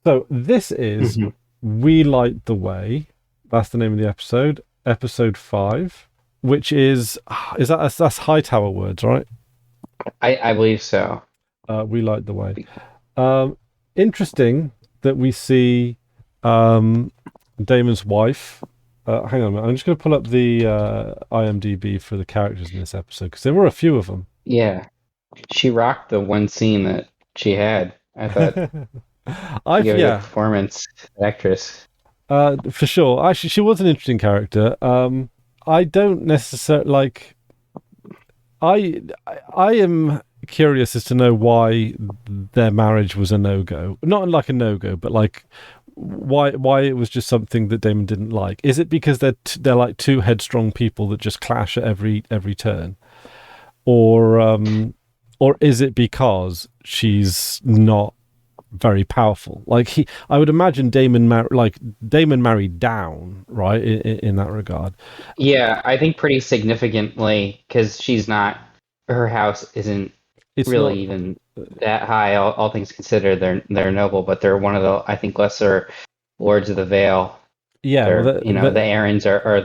So this is Mhm. We Light the Way. That's the name of the episode. Episode 5, which is that's Hightower words, right? I believe so. We Light the Way. Um, Interesting that we see um, Damon's wife. Hang on a minute. I'm just going to pull up the IMDb for the characters in this episode because there were a few of them. Yeah, she rocked the one scene that she had. I thought she I've gave a good yeah, performance, actress. for sure. Actually, she was an interesting character. I don't necessarily like. I am curious as to know why their marriage was a no go. Not like a no go, but like why it was just something that Damon didn't like. Is it because they're like two headstrong people that just clash at every turn, or is it because she's not very powerful? Like I would imagine Damon married down, right? In that regard, Yeah, I think pretty significantly because she's not. Her house isn't it's really not. even that high. All things considered, they're noble, but they're one of the I think lesser lords of the Vale. Yeah, well, They're the Aarons are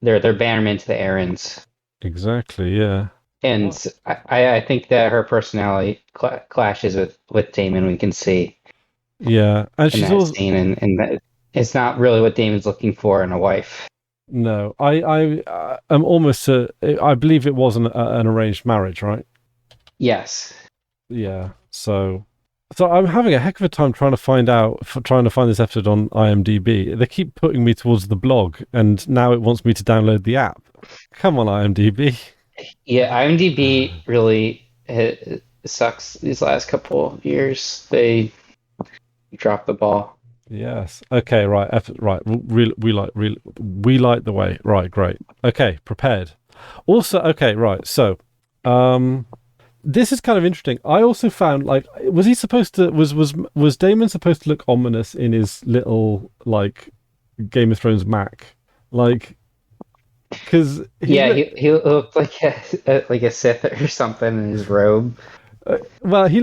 they're bannermen to the Aarons. exactly. Yeah. And I think that her personality clashes with Damon. We can see Yeah, and in she's that also scene, and that it's not really what Damon's looking for in a wife. no. I am almost. I believe it was an arranged marriage, right? Yes. Yeah. So I'm having a heck of a time trying to find this episode on IMDb. They keep putting me towards the blog, and now it wants me to download the app. Come on, IMDb. Yeah, IMDb really sucks these last couple of years. They dropped the ball. Yes. Okay. Right. Right. We like the way. Right. Great. Okay. Prepared. Also. Okay. Right. So, um, this is kind of interesting. I also found like was he supposed to was Damon supposed to look ominous in his little like Game of Thrones Mac, like because he Yeah, looked he looked like a Sith or something in his robe. well he,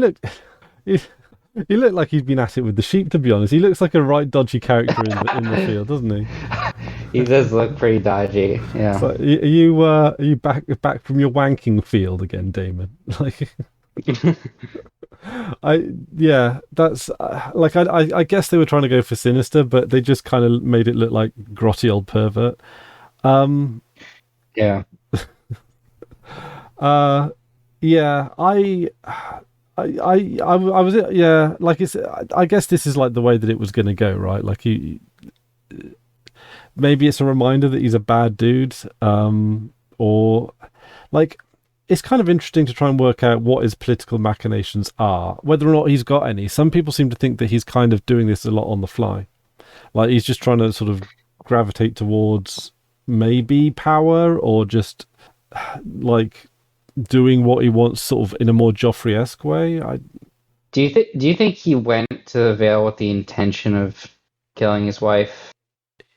he looked like he'd been at it with the sheep. To be honest, he looks like a right dodgy character in the field, doesn't he? He does look pretty dodgy. Yeah. So are you back from your wanking field again, Damon? Like I yeah, that's like I guess they were trying to go for sinister, but they just kind of made it look like grotty old pervert. Um, Yeah. uh, yeah, I was yeah, like it's. I guess this is like the way that it was going to go, right? Like maybe it's a reminder that he's a bad dude, or like it's kind of interesting to try and work out what his political machinations are, whether or not he's got any. Some people seem to think that he's kind of doing this a lot on the fly, like he's just trying to sort of gravitate towards maybe power or just like doing what he wants, sort of in a more Joffrey-esque way. Do you think he went to the Vale with the intention of killing his wife?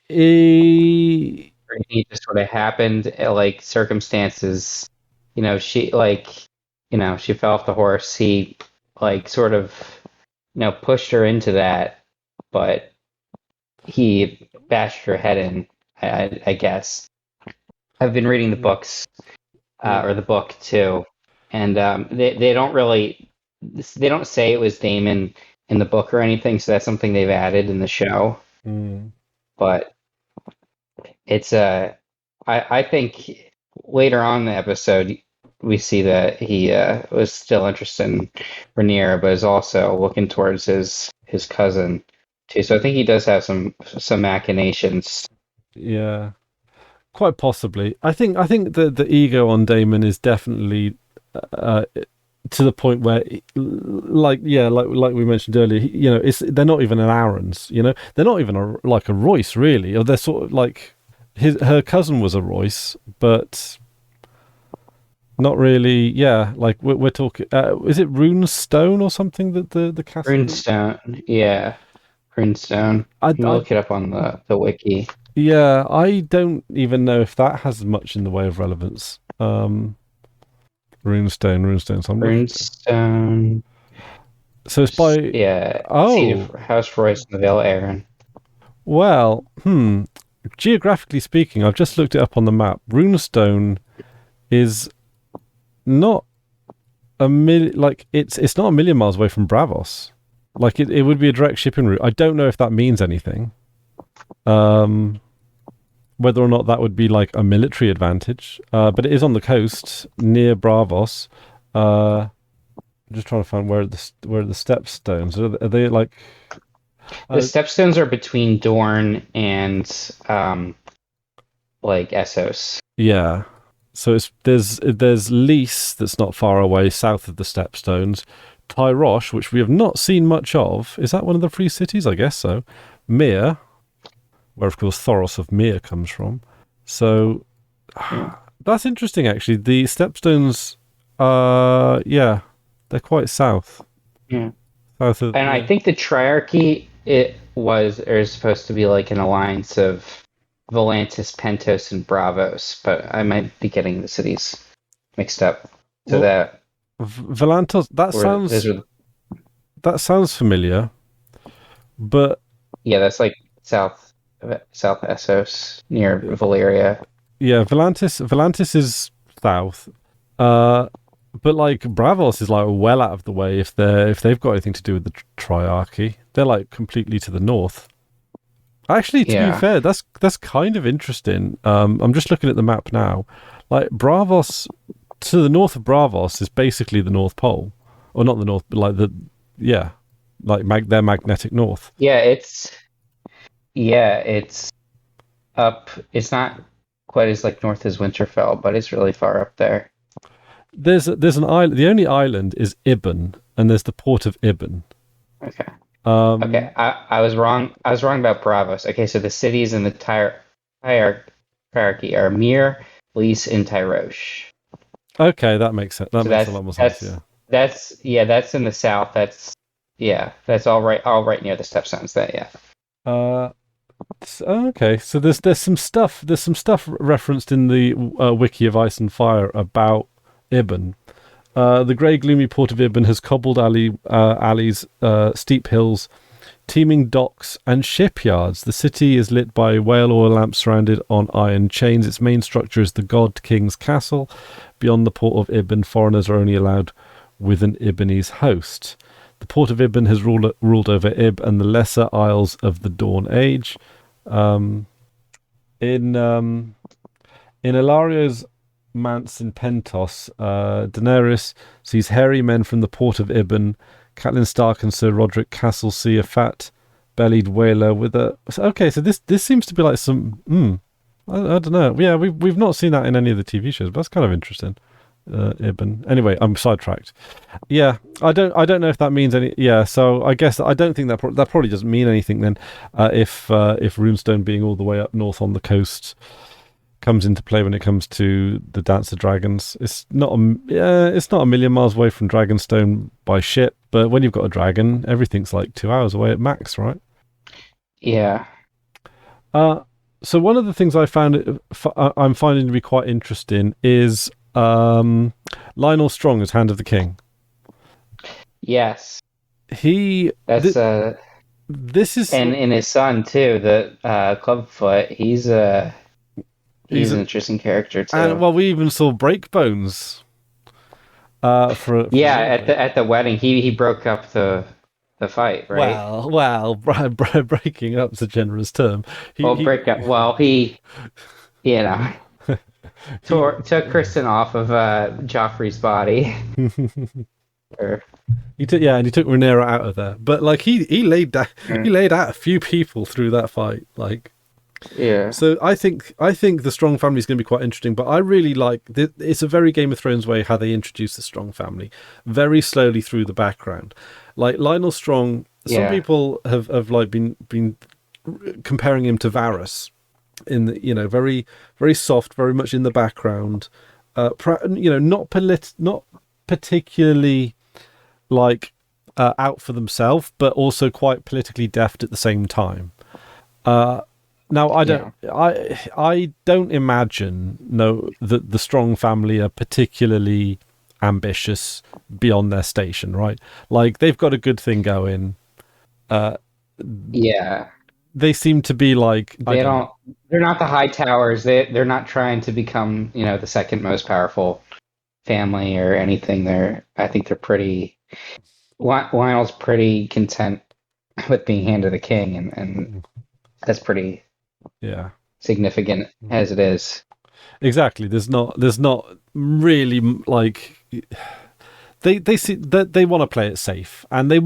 He, Or he just sort of happened like circumstances, she like she fell off the horse. He like sort of pushed her into that, but he bashed her head in. I guess I've been reading the books yeah. or the book too, and they don't say it was Damon in the book or anything, so that's something they've added in the show. Mm. But it's I think later on in the episode we see that he was still interested in Rhaenyra, but is also looking towards his cousin too. So I think he does have some machinations. Yeah, quite possibly. I think the ego on Damon is definitely uh, to the point where, like yeah, like we mentioned earlier, it's they're not even an Aaron's. They're not even like a Royce really, or they're sort of like her cousin was a Royce, but not really. Yeah, like we're talking. Is it Runestone or something that the castle? Runestone, yeah, Runestone. I, Let me I look it up on the wiki. yeah, I don't even know if that has much in the way of relevance. Runestone. So I'm looking. Runestone. So it's by. Yeah, seat of Oh, House Royce in the Vale Aaron. well, geographically speaking, I've just looked it up on the map. Runestone is not like it's not a million miles away from Bravos. Like it would be a direct shipping route. I don't know if that means anything. Whether or not that would be like a military advantage, but it is on the coast near Bravos. I'm just trying to find where the stepstones are they like? The stepstones are between Dorne and like Essos. Yeah. So there's Lys that's not far away south of the stepstones. Tyrosh, which we have not seen much of. Is that one of the free cities? I guess so. Myr, where of course Thoros of Myr comes from. So that's interesting actually. The stepstones yeah, they're quite south. Yeah. South of And I think the Triarchy is supposed to be like an alliance of Volantis, Pentos, and Bravos, but I might be getting the cities mixed up. So that Volantos that sounds familiar. But yeah, that's like South Essos near Valeria. yeah, Volantis is south. But like Bravos is like well out of the way if they've got anything to do with the Triarchy. They're like completely to the north. Actually, to be fair, that's kind of interesting. I'm just looking at the map now. Like Bravos, to the north of Bravos is basically the North Pole, or not the North, but like their magnetic north. Yeah, it's up. It's not quite as like north as Winterfell, but it's really far up there. There's an island. The only island is Ibn, and there's the port of Ibn. Okay. Okay, I was wrong. I was wrong about Bravos. Okay, so the cities in the hierarchy are Myr, Lys, and Tyrosh. Okay, that makes sense. That makes a lot more sense. Yeah. That's in the south. That's all right near the Stepstones. Okay, so there's some stuff referenced in the wiki of Ice and Fire about Ibn. The grey, gloomy port of Ibn has cobbled alleys, steep hills, teeming docks, and shipyards. The city is lit by whale oil lamps surrounded on iron chains. Its main structure is the God King's Castle. Beyond the port of Ibn, foreigners are only allowed with an Ibnese host. The port of Ibn has ruled over Ib and the lesser isles of the Dawn Age. In Ilario's manse in Pentos, Daenerys sees hairy men from the port of Ibn. Catelyn Stark and Sir Roderick Castle see a fat-bellied whaler with a... Okay, so this seems to be like some... I don't know. Yeah, we've not seen that in any of the TV shows, but that's kind of interesting. Ibn. Anyway, I'm sidetracked. Yeah, I don't know if that means any. Yeah, so I guess I don't think that probably doesn't mean anything then. If Runestone being all the way up north on the coast comes into play when it comes to the Dance of Dragons, it's not a million miles away from Dragonstone by ship, but when you've got a dragon, everything's like 2 hours away at max, right? Yeah. So one of the things I'm finding to be quite interesting is Lionel Strong as Hand of the King. Yes. This is and his son too, the Clubfoot. He's an interesting character too. And well, we even saw Breakbones. At the wedding, he broke up the fight, right? Well, breaking up's a generous term. Break up. Well, he, took Kristen off of Joffrey's body. He took Rhaenyra out of there, but like he laid out a few people through that fight, like. Yeah. So I think the Strong family is going to be quite interesting, but I really like it's a very Game of Thrones way how they introduce the Strong family very slowly through the background. Like Lionel Strong, some people have like been comparing him to Varys in the, very very soft, very much in the background, not particularly like out for themselves, but also quite politically deft at the same time. Now I don't imagine that the Strong family are particularly ambitious beyond their station, right? Like they've got a good thing going. Uh, Yeah. they seem to be like, I They don't know. don't. They're not the high towers. They're not trying to become, the second most powerful family or anything. I think they're pretty. Lionel's pretty content with being handed a king, and that's pretty Yeah, significant as it is. exactly. There's not really like they see that they want to play it safe, and they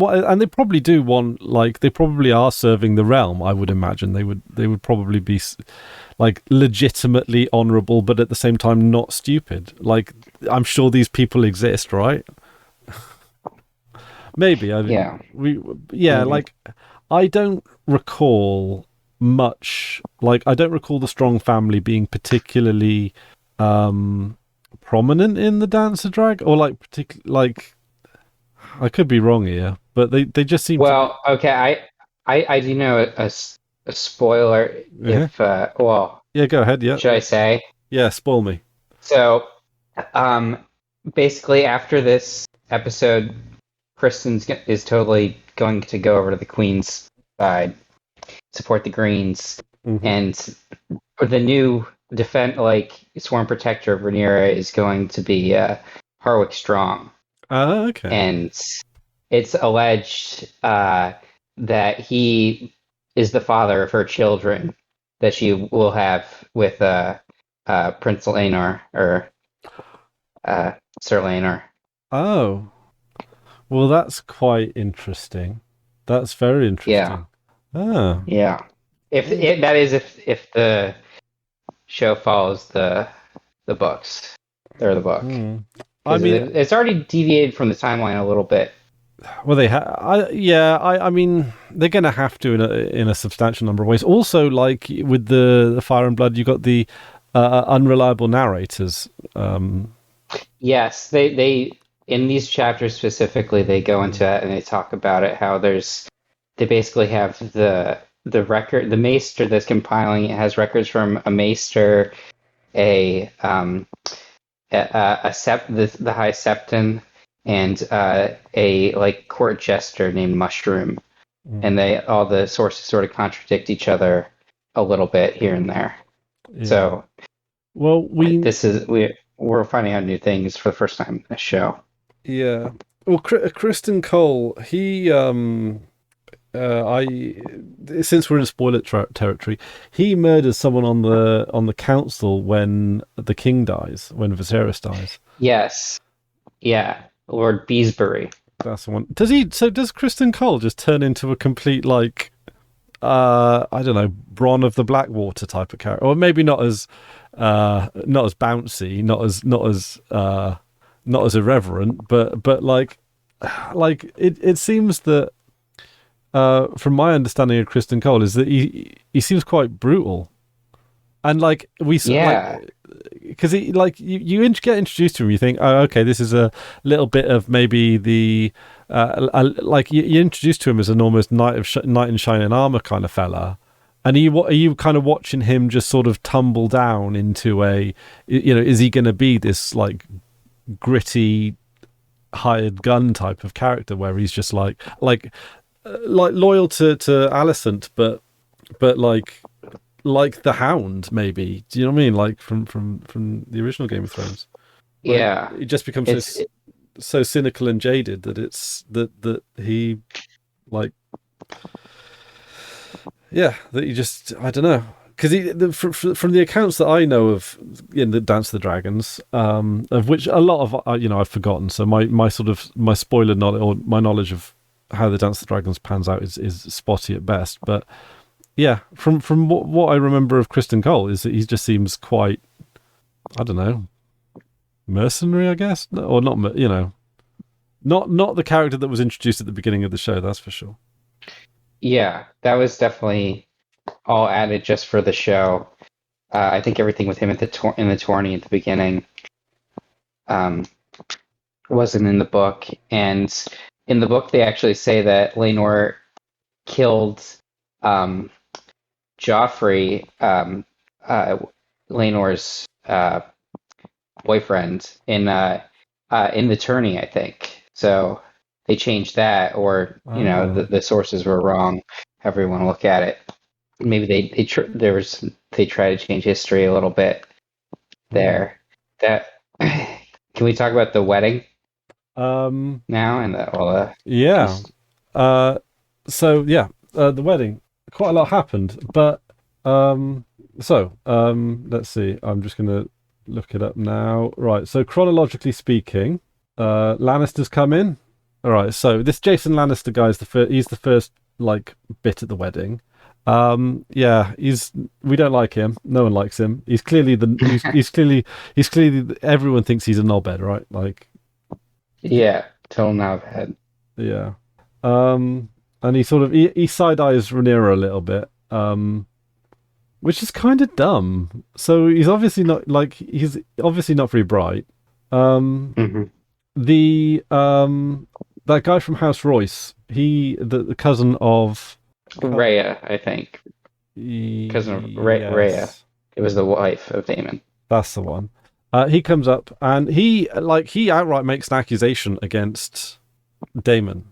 probably do want, like, they probably are serving the realm. I would imagine they would probably be like legitimately honorable, but at the same time not stupid. Like, I'm sure these people exist, right? Maybe I mean, Yeah, we yeah, maybe. like I don't recall much. Like, I don't recall the Strong family being particularly um prominent in the Dancer Drag, or like like, I could be wrong here, but they just seem to be. Well, okay. I do know a spoiler. Yeah, If well, yeah. Go ahead. Yeah, should I say? yeah. Spoil me. So, um, basically, after this episode, is totally going to go over to the Queen's side, support the Greens, Hmm. and the new sworn protector of Rhaenyra is going to be Harwick Strong, Okay. and it's alleged that he is the father of her children that she will have with Prince Laenor or uh, Sir Laenor. Oh, well, that's quite interesting. That's very Yeah, interesting. Ah. yeah. If Yeah. it, that is if the show follows the books or the book, Hmm. I because mean, it's already deviated from the timeline a little bit. well, I mean, they're going to have to in a substantial number of ways. Also, like with the Fire and Blood, you got the unreliable narrators. Yes, they in these chapters specifically they go into that and they talk about it how they basically have the maester that's compiling it has records from a maester, a the high septon, and a like court jester named Mushroom, Mm. and they all the sources sort of contradict each other a little bit here and there. Yeah. So Well, we're finding out new things for the first time in the show. yeah. Well, Kristen Cole, he I since we're in spoiler territory, he murders someone on the council when the king dies, when Viserys dies. Yes, yeah, Lord Beesbury. That's the one. Does he? So does Kristen Cole just turn into a complete, like, I don't know, Bronn of the Blackwater type of character, or maybe not as bouncy, not as irreverent, but like it seems that from my understanding of Kristen Cole is that he seems quite brutal, and like Yeah, because he, like, get introduced to him, you think, oh, okay, this is a little bit of maybe the like you're introduced to him as an almost knight in shining armor kind of fella, and are you kind of watching him just sort of tumble down into is he going to be this like gritty hired gun type of character where he's just like loyal to Alicent, but like the Hound, maybe. Do you know what I mean? Like from the original Game of Thrones, where yeah. it just becomes It's so cynical and jaded that that he, like, yeah, that he just, I don't know, because from the accounts that I know of in the Dance of the Dragons, of which a lot of I've forgotten. So my sort of my spoiler knowledge, or my knowledge of how the Dance of the Dragons pans out, is spotty at best. But yeah, from what I remember of Kristen Cole is that he just seems quite, I don't know, mercenary, I guess, or not, not the character that was introduced at the beginning of the show. That's for sure. yeah. That was definitely all added just for the show. I think everything with him in the tourney at the beginning um, wasn't in the book, and in the book they actually say that Laenor killed um, Joffrey, uh, Laenor's boyfriend, in the tourney, I think. So they changed that, or Oh. the sources were wrong. However you want to look at it. Maybe they try to change history a little bit Hmm. there. That can we talk about the wedding Um. now and all the Yeah. just Uh. So yeah, the wedding. Quite a lot happened, but um. Let's see. I'm just gonna look it up now. Right. So chronologically speaking, Lannisters come in. All right. So this Jason Lannister guy is the first. He's the first like bit at the wedding. Yeah, we don't like him. No one likes him. He's clearly everyone thinks he's a knobhead, right? Like, yeah, total knobhead. yeah. Um, and he side eyes Rhaenyra a little bit. Which is kind of dumb. So he's obviously not very bright. Um, Hmm. the that guy from House Royce, the cousin of Rhea, I think, cousin of Rhea. yes, It was the wife of Daemon. that's the one. He comes up and he outright makes an accusation against Damon.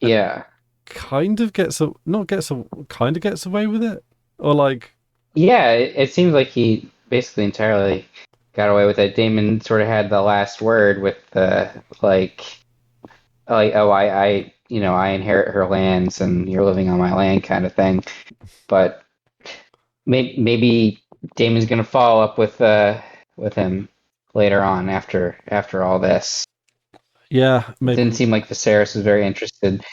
Yeah, Kind of gets a not gets a kind of gets away with it, or like yeah. It seems like he basically entirely got away with it. Daemon sort of had the last word with the like oh I inherit her lands and you're living on my land kind of thing. But maybe Damon's gonna follow up with him later on after all this. yeah, It maybe didn't seem like Viserys was very interested.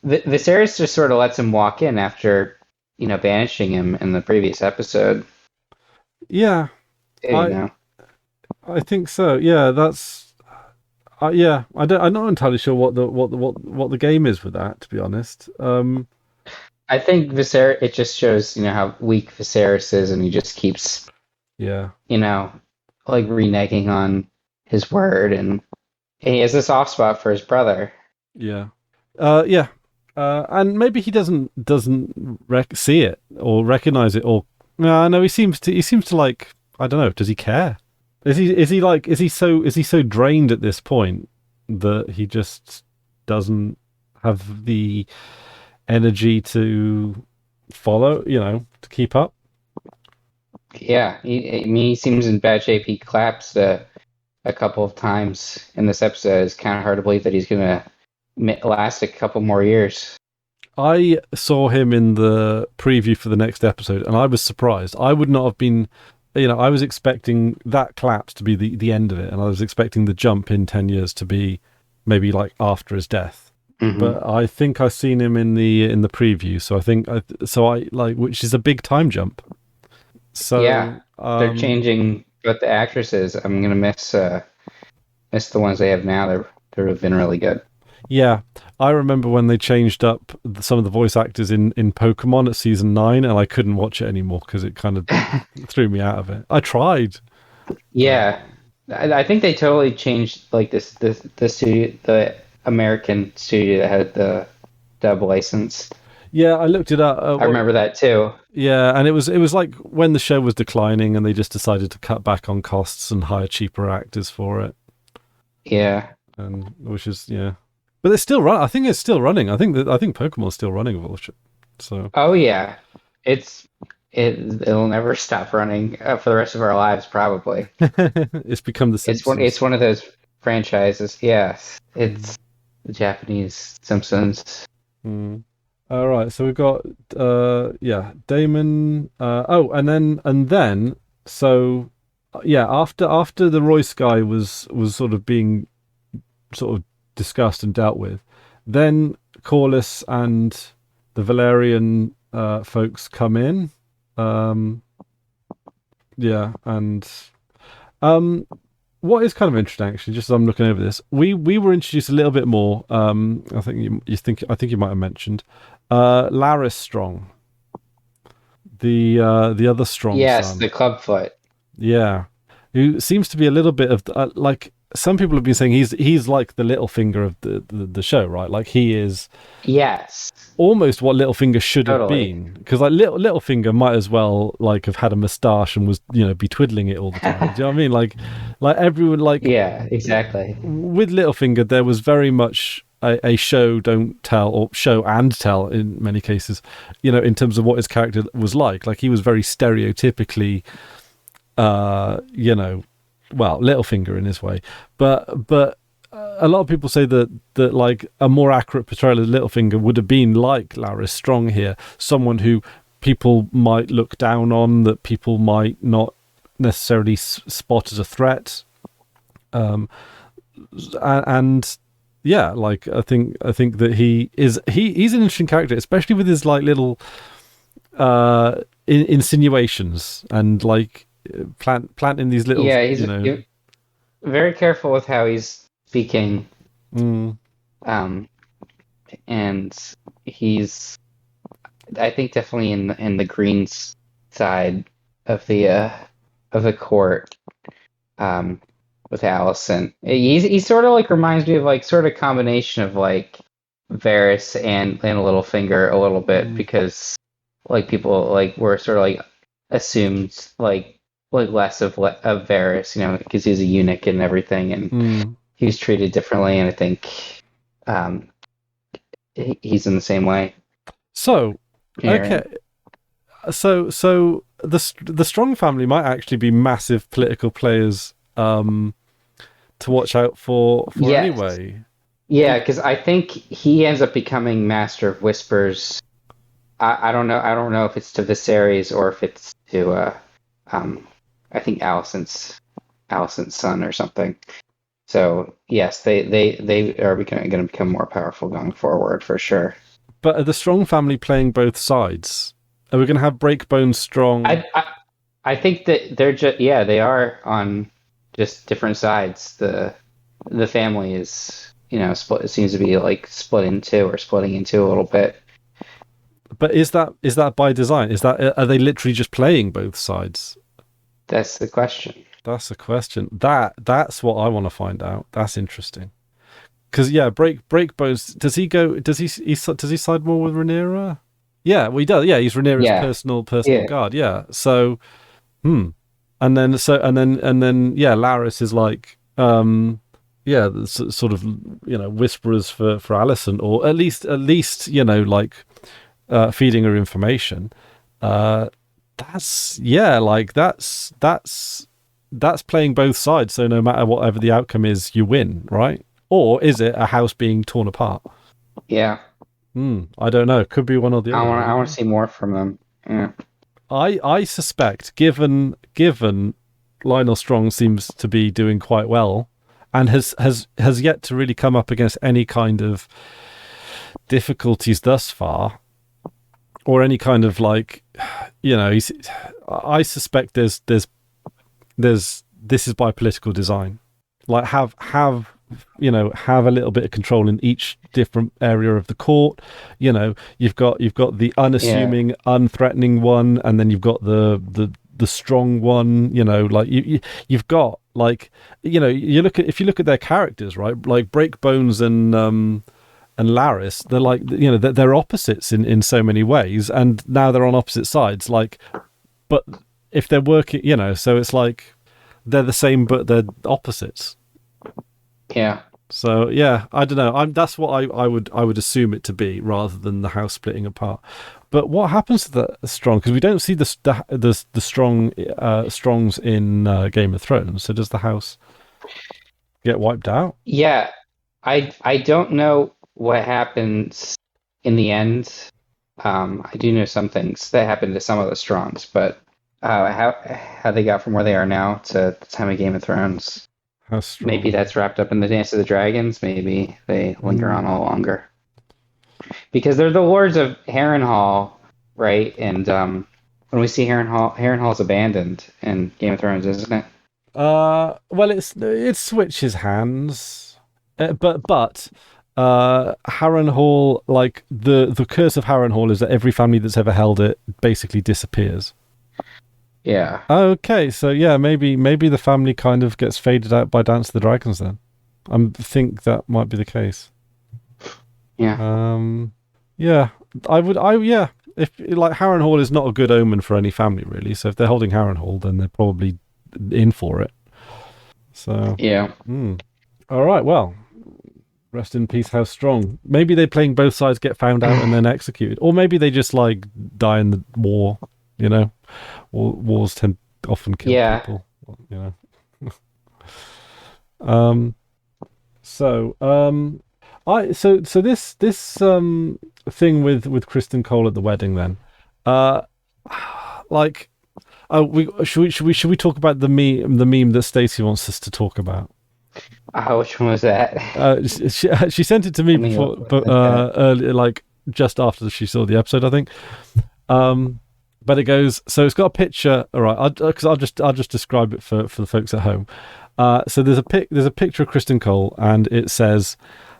Viserys just sort of lets him walk in after banishing him in the previous episode. yeah. You I know, I think so. Yeah, that's yeah. I'm not entirely sure what the game is with that. To be honest. I think Viserys. It just shows how weak Viserys is, and he just keeps Yeah, you know like reneging on his word, and he has a soft spot for his brother. yeah, yeah. And maybe he doesn't see it or recognize it, or no, he seems to like, I don't know. Does he care? Is he drained at this point that he just doesn't have the energy to follow, to keep up? Yeah, I mean, he seems in bad shape. He collapsed a couple of times in this episode. It's kind of hard to believe that he's gonna last a couple more years. I saw him in the preview for the next episode, and I was surprised. I would not have been, I was expecting that collapse to be the end of it, and I was expecting the jump in 10 years to be maybe like after his death. Hmm. But I think I've seen him in the preview, so I like, which is a big time jump. Yeah, So they're changing, but the actresses, I'm gonna miss the ones they have now. They've been really good. yeah, I remember when they changed up some of the voice actors in Pokemon at season 9, and I couldn't watch it anymore because it kind of threw me out of it. I tried. Yeah, I think they totally changed like the studio, the American studio that had the dub license. Yeah, I looked it up. I remember that too. Yeah, and it was like when the show was declining, and they just decided to cut back on costs and hire cheaper actors for it, Yeah. and which is yeah. But it's still run. I think it's still running. I think Pokemon's still running. So Oh yeah. It's it'll never stop running for the rest of our lives probably. it's become the It's Simpsons. one of those franchises. Yes. Mm. It's the Japanese Simpsons. Mm. All right, so we've got yeah, Damon. And then so yeah, after the Royce guy was sort of being sort of discussed and dealt with, then Corlys and the Valerian folks come in. Um, yeah, and um, what is kind of interesting, actually, just as I'm looking over this, we were introduced a little bit more. I think you might have mentioned Laris Strong, the other strong Yes, son. the Clubfoot. Yeah, who seems to be a little bit of like some people have been saying he's like the little finger of the show, right? Like he is. Yes. almost what Littlefinger should have Totally. been, because like Littlefinger might as well like have had a moustache and was be twiddling it all the time. Do you know what I mean? Like everyone like Yeah, exactly. with Littlefinger, there was very much a show don't tell, or show and tell in many cases, in terms of what his character was like. Like he was very stereotypically, well, Littlefinger in his way, but a lot of people say that like a more accurate portrayal of Littlefinger would have been like Larys Strong here, someone who people might look down on, that people might not necessarily spot as a threat, and yeah, like I think that he's an interesting character, especially with his like little insinuations and like planting these little Yeah, he's very careful with how he's speaking. Mm. And he's, I think, definitely in the Green's side of the court, with Alicent. He sort of like reminds me of like sort of combination of like Varys and Littlefinger a little bit, because like people like were sort of like assumed like less of Varys, because he's a eunuch and everything, and he was treated differently, and I think he's in the same way. So, okay, so the Strong family might actually be massive political players to watch out for Yes. anyway. Yeah, because I think he ends up becoming Master of Whispers. I don't know. I don't know if it's to Viserys or if it's to I think Alicent's son or something. So yes, they are going to become more powerful going forward for sure. But are the Strong family playing both sides? Are we going to have Breakbone Strong? I think that they're just they are on just different sides. The family is split. It seems to be like splitting into a little bit. But is that by design? Are they literally just playing both sides? That's the question. That's the question. That's what I want to find out. That's interesting. Because Breakbones, does he side more with Rhaenyra? Yeah, well he does. Yeah, he's Rhaenyra's personal guard. Yeah. So, and then Larys is like, sort of whisperers for Alicent, or at least like feeding her information. That's playing both sides. So no matter whatever the outcome is, you win, right? Or is it a house being torn apart? Yeah. I don't know. Could be one or the other. I want to see more from them. Yeah. I suspect, given Lionel Strong seems to be doing quite well, and has yet to really come up against any kind of difficulties thus far, or any kind of like, I suspect there's this is by political design. Like have a little bit of control in each different area of the court. You've got the unassuming, unthreatening one, and then you've got the strong one. Like you've got like if you look at their characters, right? Like Breakbones and Larys, they're like they're opposites in so many ways, and now they're on opposite sides. Like, but if they're working, so it's like they're the same, but they're opposites. Yeah. So yeah, I don't know. That's what I would assume it to be, rather than the house splitting apart. But what happens to the Strong? Because we don't see the Strongs in Game of Thrones. So does the house get wiped out? Yeah, I don't know what happens in the end. I do know some things that happened to some of the Strongs, but how they got from where they are now to the time of Game of Thrones. Maybe that's wrapped up in the Dance of the Dragons. Maybe they linger on a little longer. Because they're the lords of Harrenhal, right? And when we see Harrenhal's abandoned in Game of Thrones, isn't it? Well, it switches hands, but Harrenhal, like the curse of Harrenhal is that every family that's ever held it basically disappears. Yeah. Okay, so yeah, maybe the family kind of gets faded out by Dance of the Dragons then. I think that might be the case. Yeah. Yeah. Yeah. If like Harrenhal is not a good omen for any family, really. So if they're holding Harrenhal, then they're probably in for it. So, Yeah. all right. Well, rest in peace, House Strong. Maybe they playing both sides get found out and then executed, or maybe they just like die in the war. You know, wars often kill people. You know. So this thing with Kristen Cole at the wedding then, like, should we talk about the meme that Stacey wants us to talk about? Which one was that? She sent it to me before, but earlier, like just after she saw the episode, I think. But it goes, so it's got a picture. All right, because I'll just describe it for the folks at home. So there's a picture of Kristen Cole, and it says,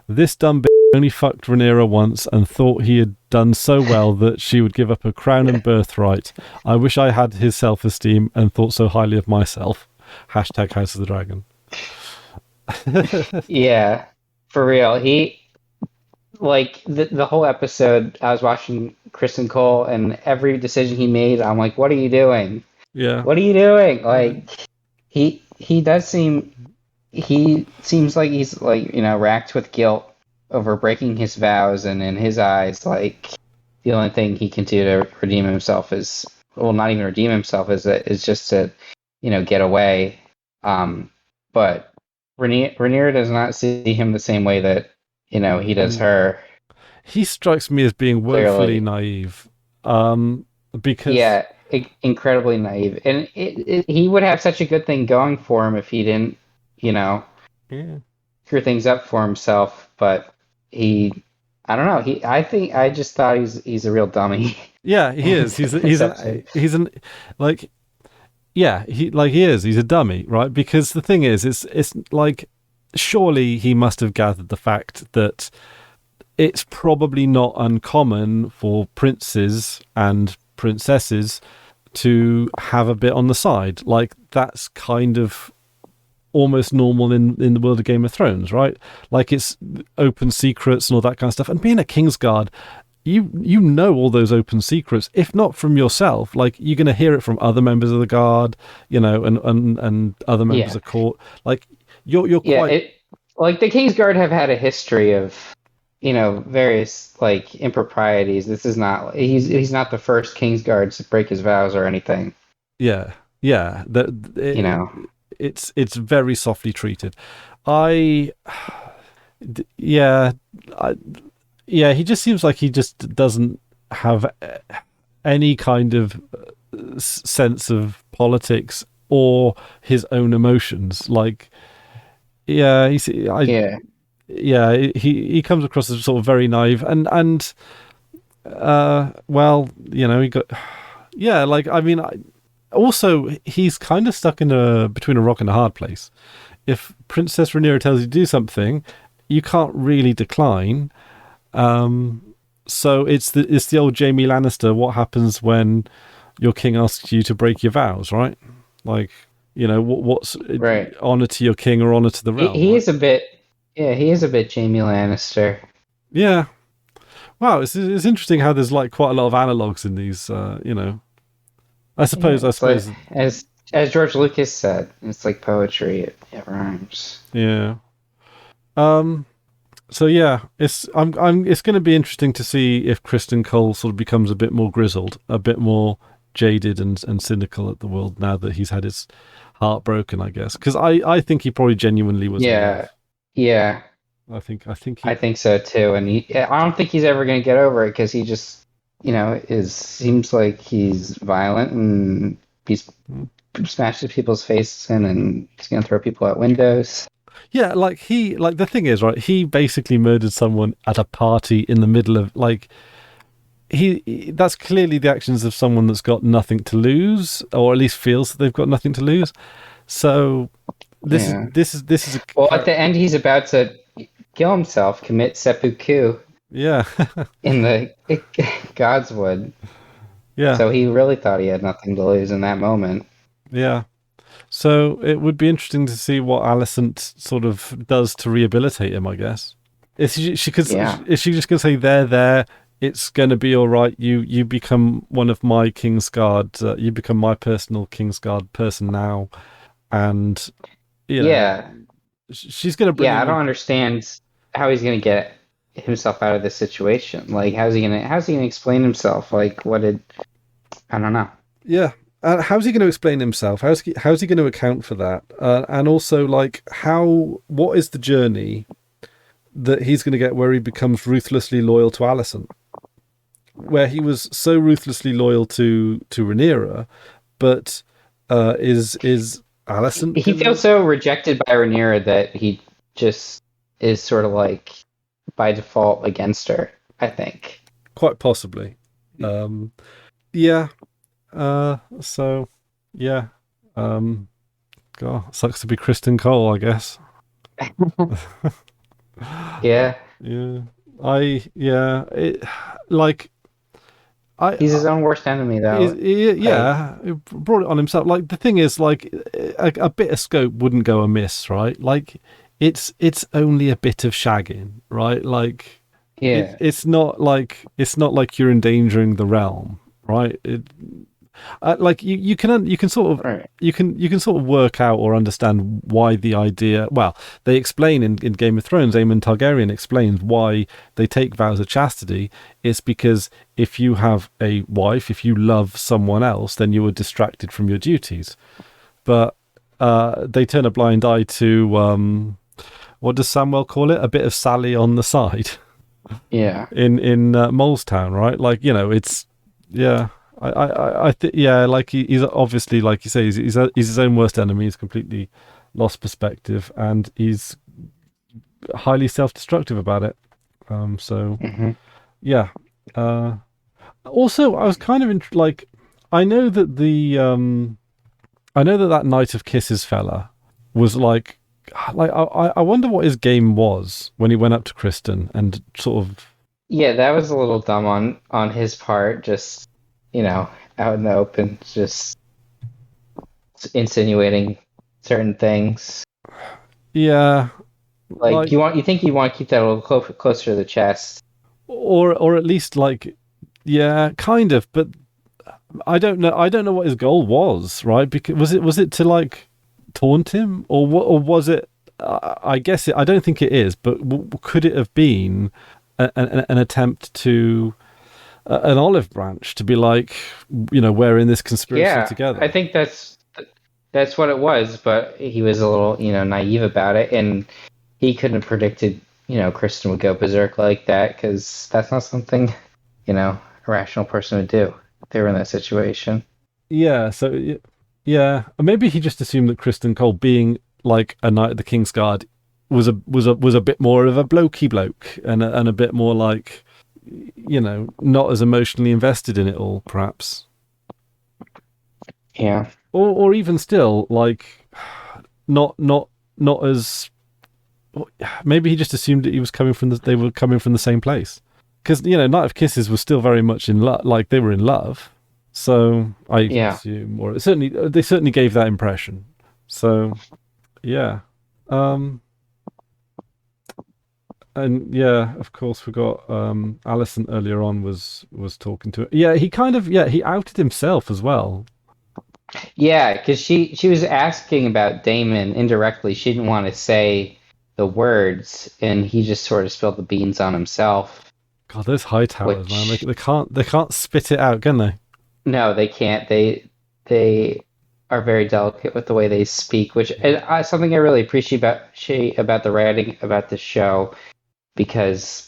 "This dumb bitch only fucked Rhaenyra once and thought he had done so well that she would give up her crown and birthright. I wish I had his self-esteem and thought so highly of myself." Hashtag House of the Dragon. Yeah, for real. He like the whole episode. I was watching Kristen Cole, and every decision he made, I'm like, "What are you doing? Yeah. What are you doing?" Like he seems like he's like, you know, racked with guilt over breaking his vows, and in his eyes, like the only thing he can do to redeem himself is, well, not even redeem himself, is just to, you know, get away. But Rhaenyra does not see him the same way that, you know, he does her. He strikes me as being woefully naive. Because incredibly naive, and he would have such a good thing going for him if he didn't, you know, screw things up for himself. But I don't know. I just thought he's a real dummy. Yeah, he is. He's a dummy, right? Because the thing is, it's like, surely he must have gathered the fact that it's probably not uncommon for princes and princesses to have a bit on the side. Like, that's kind of almost normal in the world of Game of Thrones, right? Like, it's open secrets and all that kind of stuff. And being a Kingsguard, you know all those open secrets, if not from yourself, like you're going to hear it from other members of the guard, you know, and other members of court. Like you're quite like the Kingsguard have had a history of, you know, various like improprieties. This is not he's not the first Kingsguard to break his vows or anything. Yeah. You know, it's very softly treated. He just seems like he just doesn't have any kind of sense of politics or his own emotions. Like, he comes across as sort of very naive and well, you know, he got like, I mean, also he's kind of stuck in between a rock and a hard place. If Princess Rhaenyra tells you to do something, you can't really decline. So it's the old Jaime Lannister. What happens when your king asks you to break your vows, right? Like, you know, what's right. Honor to your king or honor to the realm. He is a bit Jaime Lannister. Yeah. Wow, it's interesting how there's like quite a lot of analogs in these. You know, I suppose. Like, as George Lucas said, it's like poetry. It rhymes. Yeah. So yeah, it's going to be interesting to see if Kristen Cole sort of becomes a bit more grizzled, a bit more jaded and cynical at the world now that he's had his heart broken, I guess. Because I think he probably genuinely was. Yeah. I think so too, and I don't think he's ever going to get over it because he just, you know, seems like he's violent and he's smashes people's faces in and he's going to throw people out windows. Yeah, like the thing is, right, he basically murdered someone at a party in the middle of, like, that's clearly the actions of someone that's got nothing to lose, or at least feels that they've got nothing to lose. So this is well, at the end he's about to kill himself, commit seppuku. Yeah. in the Godswood. Yeah. So he really thought he had nothing to lose in that moment. Yeah. So it would be interesting to see what Alicent sort of does to rehabilitate him, I guess. Is she just going to say, there, it's going to be all right. You become one of my Kingsguard. You become my personal Kingsguard person now, and you know Yeah, she's going to bring yeah. I him don't in. understand how he's gonna get himself out of this situation. Like, how's he gonna explain himself? Like, what did I don't know. Yeah. How's he going to explain himself? How's he going to account for that? And also, like, what is the journey that he's going to get where he becomes ruthlessly loyal to Alicent? Where he was so ruthlessly loyal to Rhaenyra, but is Alicent He feels gonna so rejected by Rhaenyra that he just is sort of like by default against her, I think. quite possibly? Yeah. So yeah. God, sucks to be Kristen Cole, I guess. Yeah, Yeah. It like I he's his own worst enemy, though. Like, yeah, he brought it on himself. Like the thing is, like a bit of scope wouldn't go amiss, right? Like it's only a bit of shagging, right? Like yeah, it's not like you're endangering the realm, right? Like you can sort of right. you can sort of work out or understand why the idea. Well, they explain in Game of Thrones. Aemon Targaryen explains why they take vows of chastity. It's because if you have a wife, if you love someone else, then you are distracted from your duties. But they turn a blind eye to what does Samuel call it? A bit of Sally on the side Yeah, in Molestown, right? Like it's yeah. I think yeah, like he's obviously, like you say, he's his own worst enemy. He's completely lost perspective, and he's highly self-destructive about it. So hmm yeah. Also, I was kind of like, I know that I know that that Night of Kisses fella was like I wonder what his game was when he went up to Kristen and sort of yeah. That was a little dumb on his part. Just out in the open, just insinuating certain things. yeah, Like, like you think you want to keep that a little closer to the chest. or at least like yeah, kind of, but I don't know what his goal was, right? Because was it to like taunt him, or what, or was it? I guess I don't think it is, but could it have been an attempt to an olive branch to be like, we're in this conspiracy Yeah, I together? think that's what it was, but he was a little, naive about it, and he couldn't have predicted, Kristen would go berserk like that, because that's not something, a rational person would do if they were in that situation. Yeah. So yeah, maybe he just assumed that Kristen Cole, being like a knight of the King's Guard, was a bit more of a blokey bloke and a bit more like, not as emotionally invested in it all, perhaps. Yeah, Or even still, like, not not not as. Maybe he just assumed that he was coming from they were coming from the same place, because Night of Kisses was still very much in love, like they were in love. So I yeah, assume, or they certainly gave that impression. So yeah, um, and yeah, of course we got Alicent earlier on was talking to it. Yeah, he kind of he outed himself as well. yeah. Because she was asking about Damon indirectly. She didn't want to say the words, and he just sort of spilled the beans on himself. God, those high towers, man, Which they can't spit it out, can they? no, they can't. They are very delicate with the way they speak, which is something I really appreciate about the writing about the show, because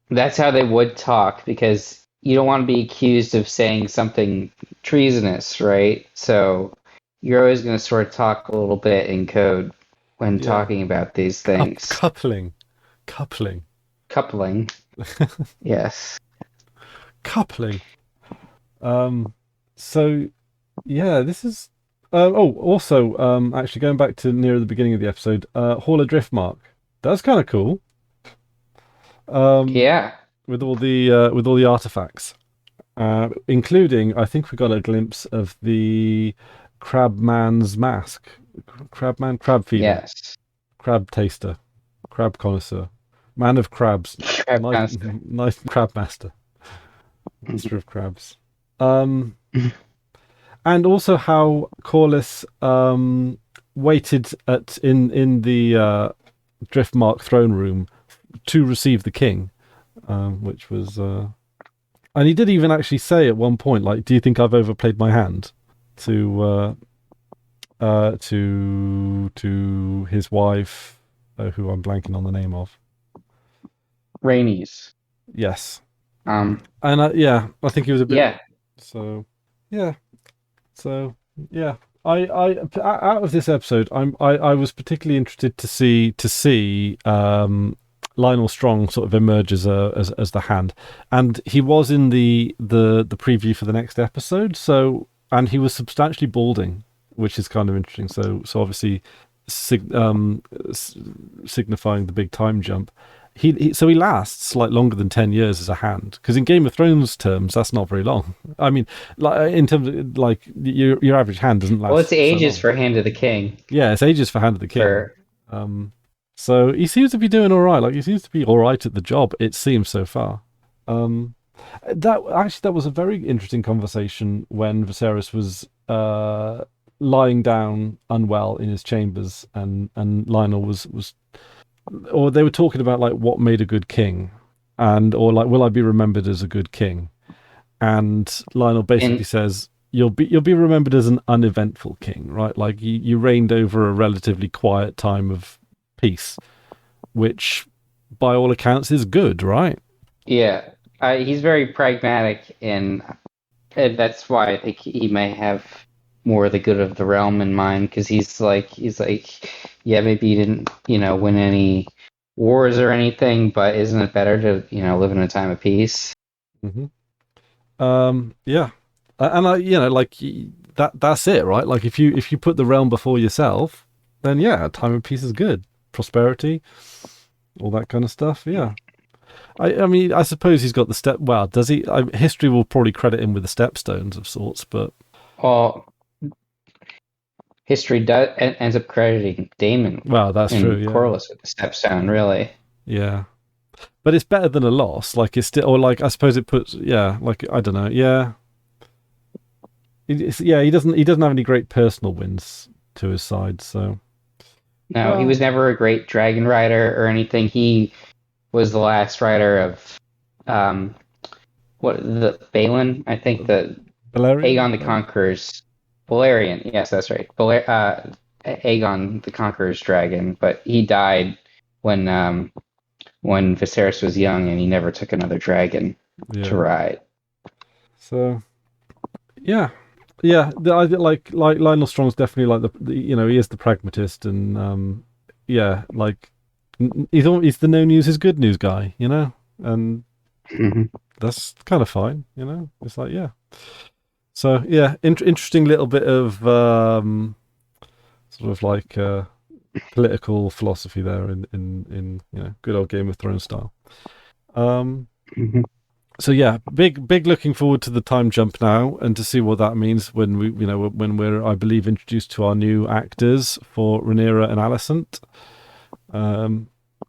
that's how they would talk. Because you don't want to be accused of saying something treasonous, right? So you're always going to sort of talk a little bit in code when Yeah, talking about these things. coupling, coupling, Coupling, yes. coupling. Um, so yeah, this is. Also, actually going back to near the beginning of the episode, Hall of Driftmark. That's kind of cool. Um, Yeah, with all the artifacts, including I think we got a glimpse of the Crabman's mask, Crabman, crab feeder, yes. crab taster, crab connoisseur, man of crabs, nice Crab nice crab master. Monster of Crabs. Um, and also how Corlys waited in the Driftmark throne room to receive the king, which was and he did even actually say at one point, like, "Do you think I've overplayed my hand?" to to his wife, who I'm blanking on the name of. Rainey's. Yes, Um, and yeah, I think he was a bit. yeah, So yeah, so yeah. Out of this episode, I was particularly interested to see Lionel Strong sort of emerge as as the hand, and he was in the preview for the next episode. So, and he was substantially balding, which is kind of interesting. So obviously, signifying the big time jump. So he lasts like longer than 10 years as a hand, because in Game of Thrones terms that's not very long. I mean, like in terms of like your average hand doesn't well, it's last so ages long. for Hand of the King. Yeah, it's ages for Hand of the King. For So he seems to be doing all right. Like he seems to be all right at the job, it seems so far. That was a very interesting conversation when Viserys was lying down unwell in his chambers, and Lionel was, or they were talking about like what made a good king, and or like will I be remembered as a good king? And Lionel basically and says you'll be remembered as an uneventful king, right? Like you reigned over a relatively quiet time of peace, which by all accounts is good, right? yeah, he's very pragmatic, and that's why I think he may have more of the good of the realm in mind, because he's like, yeah, maybe you didn't, win any wars or anything, but isn't it better to, live in a time of peace? Mm-hmm. Yeah, and I, like that's it, right? Like if you put the realm before yourself, then yeah, time of peace is good, prosperity, all that kind of stuff. Yeah, I mean, I suppose he's got the step. Well, does he? History will probably credit him with the stepstones of sorts, but Well, history ends up crediting Damon well, that's true. and Yeah, Corlys with the stepstone, really. yeah, but it's better than a loss. Like it's still, or like I suppose it puts, yeah, like I don't know, yeah, yeah. He doesn't have any great personal wins to his side, so No, he well, was never a great dragon rider or anything. He was the last rider of um, what the Balin, I think the Valerian, Aegon the maybe. Conqueror's Valerian. Yes, that's right. Aegon the Conqueror's dragon, but he died when Viserys was young, and he never took another dragon to Yeah. ride. So yeah, yeah. I like Lionel Strong's definitely like he is the pragmatist, and yeah, like he's the no news is good news guy, and Mhm. that's kind of fine, It's like yeah. So yeah, interesting little bit of sort of like political philosophy there in good old Game of Thrones style. Um, Mhm. so yeah, big looking forward to the time jump now, and to see what that means when when we're, I believe, introduced to our new actors for Rhaenyra and Alicent,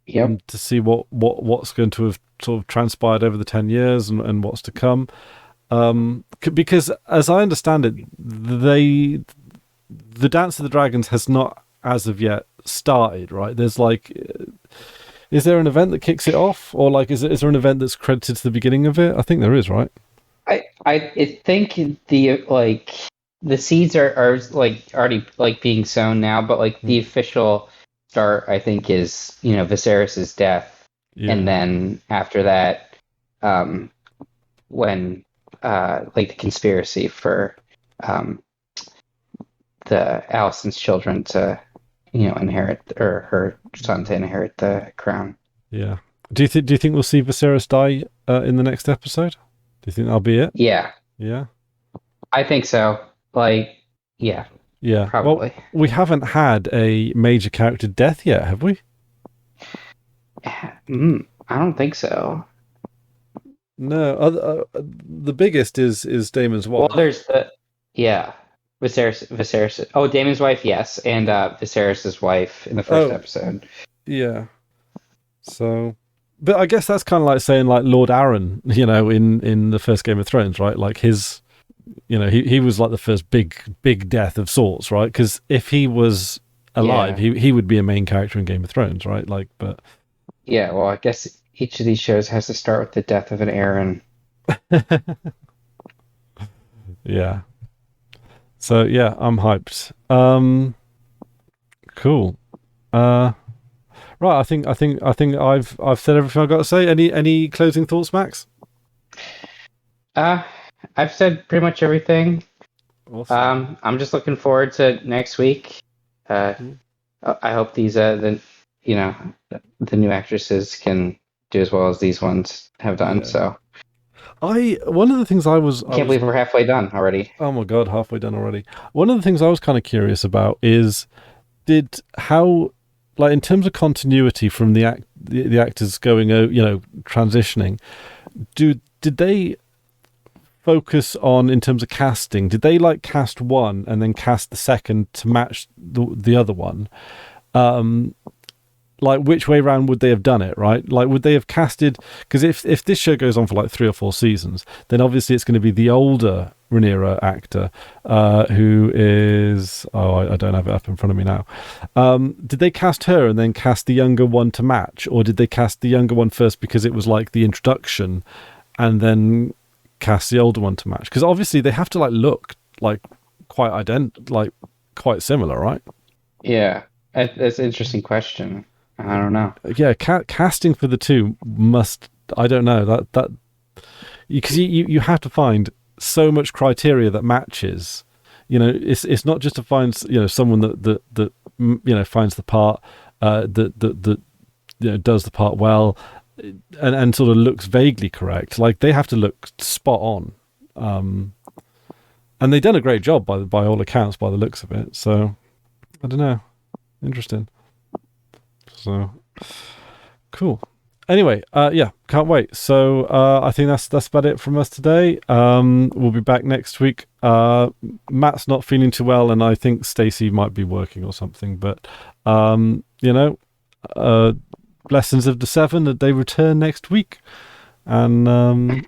Yep. and to see what's going to have sort of transpired over the 10 years, and what's to come. Because as I understand it, the Dance of the Dragons has not as of yet started, right? There's like, is there an event that kicks it off, or like is there an event that's credited to the beginning of it? I think there is, right? I think the seeds are like already like being sown now, but like the Mm. official start I think is Viserys's death, and Yeah, then after that, um, when like the conspiracy for um the Allison's children to inherit, or her son to inherit the crown. yeah. Do you think we'll see Viserys die in the next episode? Do you think that'll be it? Yeah, Yeah, I think so. Like, yeah, yeah. Well, probably. we haven't had a major character death yet, have we? I don't think so. No. The biggest is Damon's Well, wife. there's the yeah, Viserys. Oh, Damon's wife, yes, and Viserys's wife in the first Oh, episode. yeah. So but I guess that's kind of like saying like Lord Aaron, in the first Game of Thrones, right? Like his, he was like the first big death of sorts, right? Because if he was alive, Yeah. he would be a main character in Game of Thrones, right? Like, but Yeah, well, I guess each of these shows has to start with the death of an Aaron. yeah. So yeah, I'm hyped. Cool. Uh, right. I think I've said everything I've got to say. Any closing thoughts, Max? Uh, I've said pretty much everything. Awesome. I'm just looking forward to next week. Uh, I hope these you know the new actresses can do as well as these ones have done. Yeah. So One of the things I can't was believe we're halfway done already. oh my god, halfway done already. One of the things I was kind of curious about is did how like in terms of continuity from the actors going transitioning, did they focus on in terms of casting? Did they like cast one and then cast the second to match the other one? Like which way round would they have done it, right? Like would they have casted, because if this show goes on for like 3 or 4 seasons, then obviously it's going to be the older Rhaenyra actor, who is I don't have it up in front of me now. Did they cast her and then cast the younger one to match, or did they cast the younger one first because it was like the introduction, and then cast the older one to match? Because obviously they have to like look like quite similar, right? Yeah, that's an interesting question. I don't know. Yeah, casting for the two must, I don't know, that because you have to find so much criteria that matches. It's not just to find someone that finds the part, that does the part well, and sort of looks vaguely correct. Like they have to look spot on, and they've done a great job by all accounts, by the looks of it. So I don't know, interesting. So cool. Anyway, yeah, can't wait. So I think that's about it from us today. We'll be back next week. Matt's not feeling too well, and I think Stacey might be working or something. But Blessings of the Seven, that they return next week. And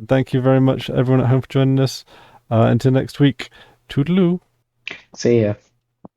thank you very much, everyone at home, for joining us. Until next week, toodaloo. See ya.